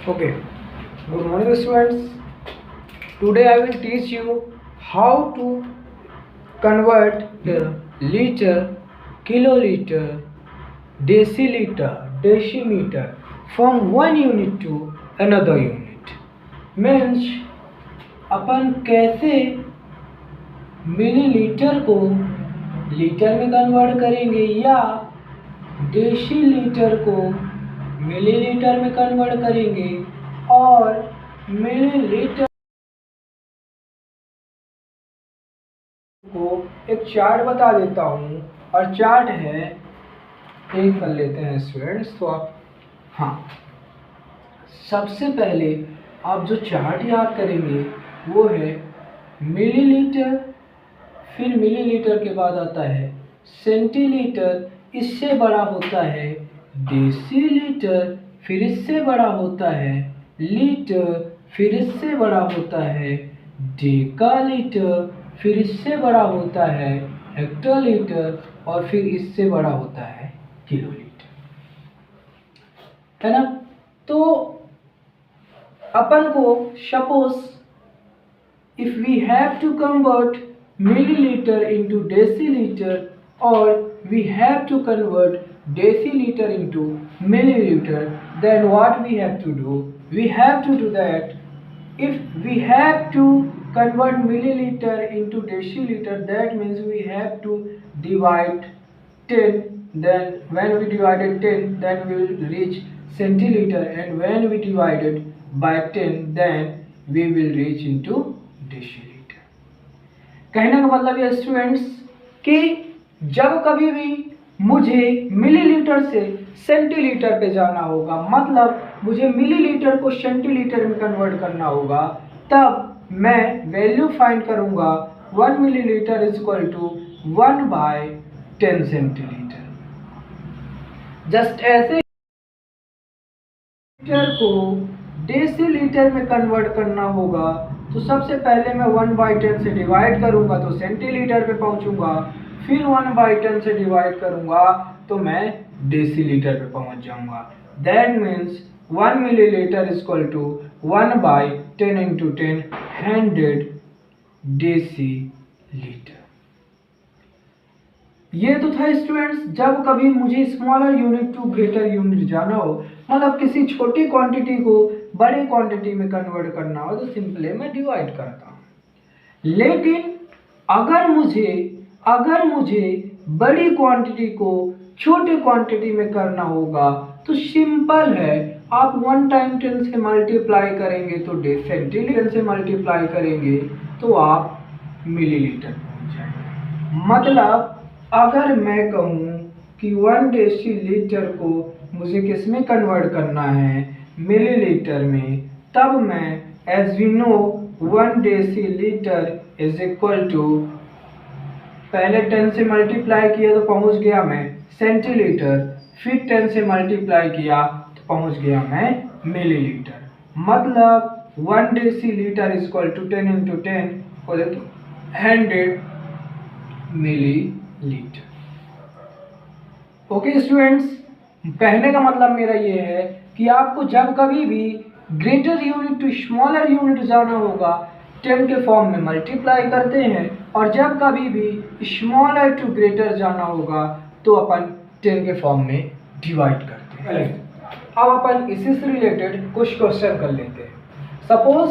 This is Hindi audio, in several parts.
Okay, good morning students. Today I will teach you how to convert the liter, kiloliter, deciliter, decimeter from one unit to another unit. Means अपन कैसे मिलीलीटर को लीटर में कन्वर्ट करेंगे या डेसीलीटर को मिलीलीटर में कन्वर्ट करेंगे और मिलीलीटर को एक चार्ट बता देता हूँ और चार्ट है एक कर लेते हैं स्टूडेंट्स। तो आप सबसे पहले आप जो चार्ट याद करेंगे वो है मिलीलीटर, फिर मिलीलीटर के बाद आता है सेंटीलीटर, इससे बड़ा होता है डेसीलीटर, फिर इससे बड़ा होता है लीटर, फिर इससे बड़ा होता है डेकालीटर, फिर इससे बड़ा होता है हेक्टोलीटर और फिर इससे बड़ा होता है किलोलीटर, है ना। तो अपन को suppose if we have to convert milliliter into deciliter or we have to convert deciliter into milliliter, then what we have to do? We have to do that. If we have to convert milliliter into deciliter, that means we have to divide 10. Then when we divided 10, then we will reach centiliter, and when we divided by 10, then we will reach into decilitre. कहने का मतलब ये स्टूडेंट्स कि जब कभी भी मुझे मिलीलीटर से सेंटीलीटर पे जाना होगा, मतलब मुझे मिलीलीटर को सेंटीलीटर में कन्वर्ट करना होगा, तब मैं वैल्यू फाइंड करूंगा 1 millilitre is equal to 1/10 centilitre. Just ऐसे लीटर को डेसीलीटर में कन्वर्ट करना होगा तो सबसे पहले मैं 1/10 से डिवाइड करूंगा तो सेंटीलीटर पे पहुंचूंगा, फिर 1/10 से डिवाइड करूंगा तो मैं डेसीलीटर पे पहुंच जाऊंगा। That means 1 millilitre is equal to 1/10 into 10 100 decilitre. ये तो था स्टूडेंट्स जब कभी मुझे smaller unit to greater unit जाना हो, मतलब किसी छोटी क्वांटिटी को बड़ी क्वांटिटी में कन्वर्ट करना हो तो सिंपली मैं डिवाइड करता हूँ। लेकिन अगर मुझे बड़ी क्वांटिटी को छोटे क्वांटिटी में करना होगा तो सिंपल है, आप 1 टाइम 10 से मल्टीप्लाई करेंगे तो सेंटीलीटर से मल्टीप्लाई करेंगे तो आप मिलीलीटर पहुंच जाएंगे। मतलब अगर मैं कहूँ कि 1 डेसीलीटर को मुझे किस में कन्वर्ट करना है, मिलीलीटर में, तब मैं as we know 1 decilitre is equal to, पहले 10 से मल्टीप्लाई किया तो पहुंच गया मैं सेंटीलीटर, फिर 10 से मल्टीप्लाई किया तो पहुंच गया मैं मिलीलीटर। मतलब 1 decilitre is equal to 10 into 10 हो जाए 100 मिलीलीटर। ओके स्टूडेंट्स, कहने का मतलब मेरा ये है कि आपको जब कभी भी greater unit to smaller unit जाना होगा 10 के फॉर्म में मल्टीप्लाई करते हैं, और जब कभी भी स्मॉलर टू ग्रेटर जाना होगा तो अपन 10 के फॉर्म में डिवाइड करते हैं। अब अपन इसी से रिलेटेड कुछ क्वेश्चन कर लेते हैं। सपोज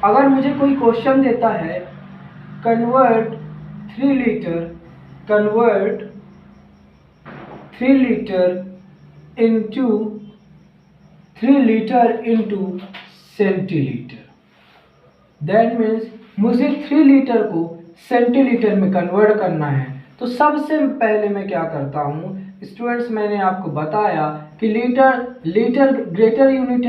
अगर मुझे कोई क्वेश्चन देता है convert 3 litre into centilitre, that means मुझे 3 लीटर को सेंटीलीटर में कन्वर्ट करना है। तो सबसे पहले मैं क्या करता हूँ स्टूडेंट्स, मैंने आपको बताया कि लीटर ग्रेटर यूनिट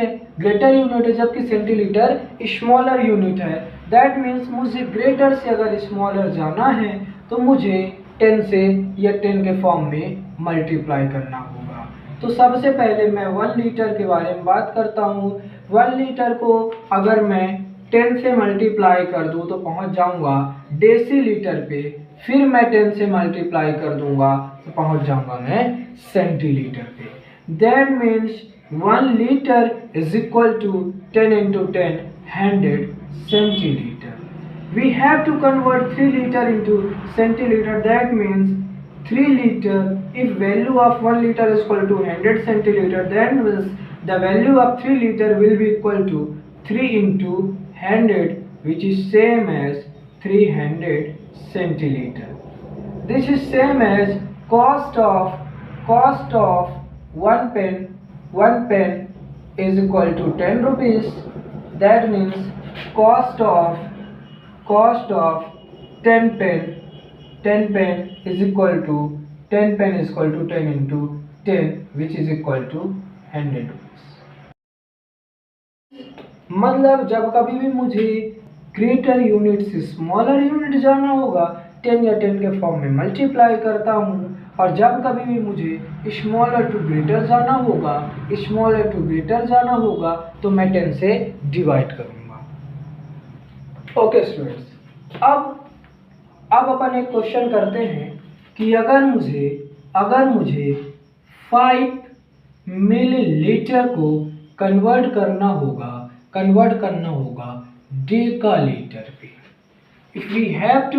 है जबकि सेंटीलीटर स्मॉलर यूनिट है। दैट मीन्स मुझे ग्रेटर से अगर स्मॉलर जाना है तो मुझे 10 से या 10 के फॉर्म में मल्टीप्लाई करना होगा। तो सबसे पहले मैं 1 लीटर के बारे में बात करता हूँ। 1 लीटर को अगर मैं 10 से मल्टीप्लाई कर दूँ तो पहुँच जाऊँगा डेसीलीटर पे, फिर मैं 10 से मल्टीप्लाई कर दूँगा तो पहुँच जाऊँगा मैं सेंटीलीटर पे। That means 1 liter is equal to 10 into 10 100 centiliter. We have to convert 3 liter into centiliter. That means 3 liter, if value of 1 liter is equal to 100 centiliter, then the value of 3 liter will be equal to 3 into 100, which is same as 300 centiliter. This is same as cost of 1 pen is equal to 10 rupees. That means cost of 10 pen is equal to 10 into 10, which is equal to 100 rupees. मतलब जब कभी भी मुझे ग्रेटर यूनिट से स्मॉलर यूनिट जाना होगा 10 या 10 के फॉर्म में मल्टीप्लाई करता हूँ, और जब कभी भी मुझे स्मॉलर टू ग्रेटर जाना होगा तो मैं 10 से डिवाइड करूँगा। ओके स्टूडेंट्स, अब अपन एक क्वेश्चन करते हैं कि अगर मुझे 5 मिलीलीटर को कन्वर्ट करना होगा डेकालीटर पे। If we have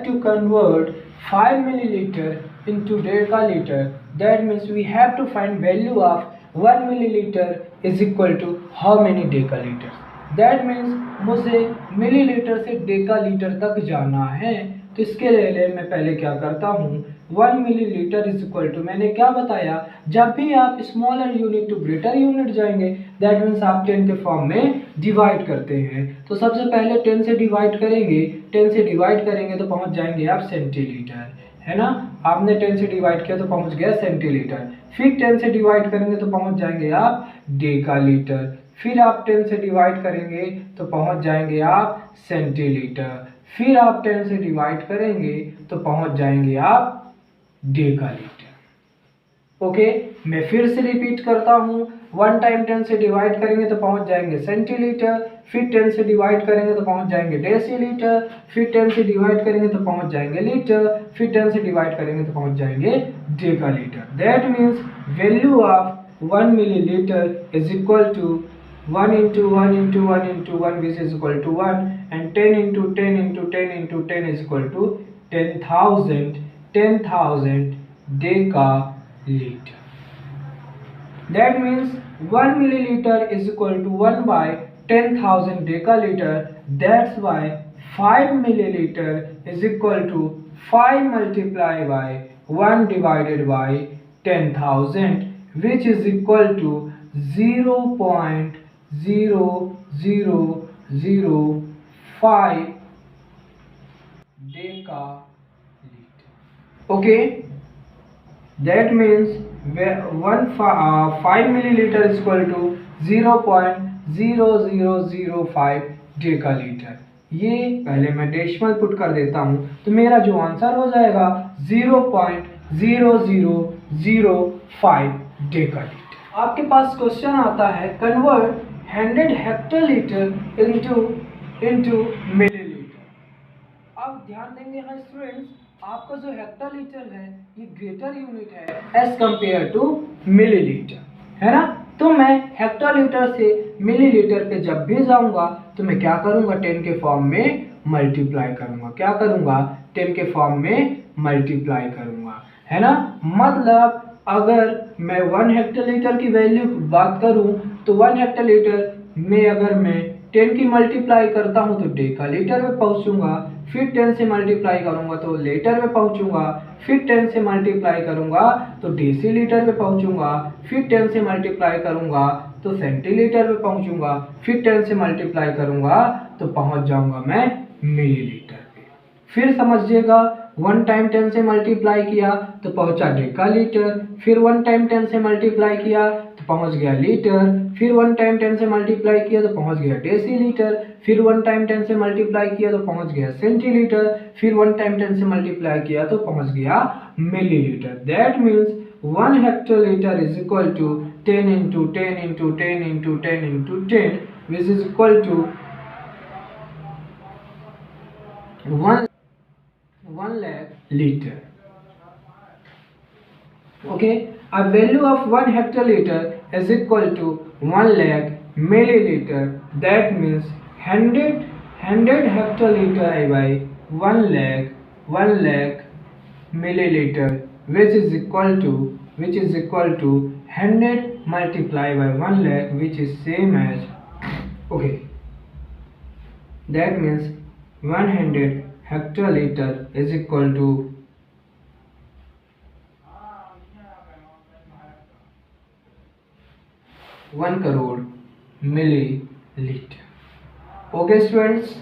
to convert 5 milliliter into decaliter, that means we have to find value of 1 milliliter is equal to how many decaliters. That means मुझे मिलीलीटर से डेकालीटर तक जाना है, तो इसके लिए मैं पहले क्या करता हूँ, 1 मिलीलीटर इज इक्वल टू, मैंने क्या बताया, जब भी आप smaller unit to greater unit जाएंगे दैट मीन्स आप 10 के फॉर्म में डिवाइड करते हैं। तो सबसे पहले 10 से डिवाइड करेंगे तो पहुंच जाएंगे आप सेंटीलीटर, है ना। आपने 10 से डिवाइड किया तो पहुंच गया सेंटीलीटर, फिर 10 से डिवाइड करेंगे तो पहुंच जाएंगे आप डेकालीटर, फिर आप 10 से डिवाइड करेंगे तो पहुंच जाएंगे आप सेंटीलीटर, फिर आप 10 से डिवाइड करेंगे तो पहुंच जाएंगे आप डेकालीटर। ओके, मैं फिर से रिपीट करता हूं, 1 टाइम 10 से डिवाइड करेंगे तो पहुंच जाएंगे सेंटीलीटर, फिर 10 से डिवाइड करेंगे तो पहुंच जाएंगे डेसीलीटर, फिर 10 से डिवाइड करेंगे तो पहुंच जाएंगे लीटर, फिर 10 से डिवाइड करेंगे तो पहुंच जाएंगे decalitre. That means value of 1 millilitre is equal to 1 into 1 into 1 into 1, which is equal to 1, and 10 into 10 into 10 into 10 is equal to 10,000 decaliter. That means 1 milliliter is equal to 1 by 10,000 decaliter. That's why 5 milliliter is equal to 5 multiplied by 1 divided by 10,000, which is equal to 0.0005 decaliter. Okay, that means 5 milliliter is equal to 0.0005 डेकालीटर। ये पहले मैं डेसिमल पुट कर देता हूँ, तो मेरा जो आंसर हो जाएगा 0.0005 डेकालीटर। आपके पास क्वेश्चन आता है, कन्वर्ट 100 हेक्टोलीटर इनटू मिलीलीटर। अब ध्यान देंगे हाँ स्टूडेंट्स, आपका जो हेक्टोलीटर है ये ग्रेटर यूनिट है एज कंपेयर टू मिलीलीटर, है ना। तो मैं हेक्टोलीटर से मिलीलीटर पे जब भी जाऊंगा तो मैं क्या करूंगा, 10 के फॉर्म में मल्टीप्लाई करूंगा, है ना। मतलब अगर मैं 1 हेक्टोलीटर की वैल्यू बात करूं तो 1 हेक्टोलीटर में अगर मैं 10 की मल्टीप्लाई करता हूं तो डेकालीटर में पहुंचूंगा, फिर 10 से मल्टीप्लाई करूंगा तो लीटर में पहुंचूंगा, फिर 10 से मल्टीप्लाई करूंगा तो डेसीलीटर में पहुंचूंगा, फिर 10 से मल्टीप्लाई करूंगा तो सेंटीलीटर में पहुंचूंगा, फिर 10 से मल्टीप्लाई करूंगा तो पहुंच जाऊंगा मैं मिलीलीटर पे। फिर समझिएगा, 1 टाइम 10 से मल्टीप्लाई किया तो पहुंचा डेकालीटर, फिर 1 टाइम 10 से मल्टीप्लाई किया तो पहुंच गया लीटर, फिर 1 टाइम 10 से मल्टीप्लाई किया तो पहुंच गया डेसीलीटर, फिर 1 टाइम 10 से मल्टीप्लाई किया तो पहुंच गया सेंटीलीटर, फिर 1 टाइम 10 से मल्टीप्लाई किया तो पहुंच गया millilitre. That means 1 hectolitre is equal to 10 into 10 into 10 into 10 into 10, which is equal to 1 lakh liter। Okay, a value of 1 hectoliter is equal to 1 lakh milliliter. That means 100 hectoliter by 1 lakh milliliter, which is equal to 100 multiplied by 1 lakh, which is same as, okay, that means 100 hectoliter is equal to 1 crore milliliter. Okay, students.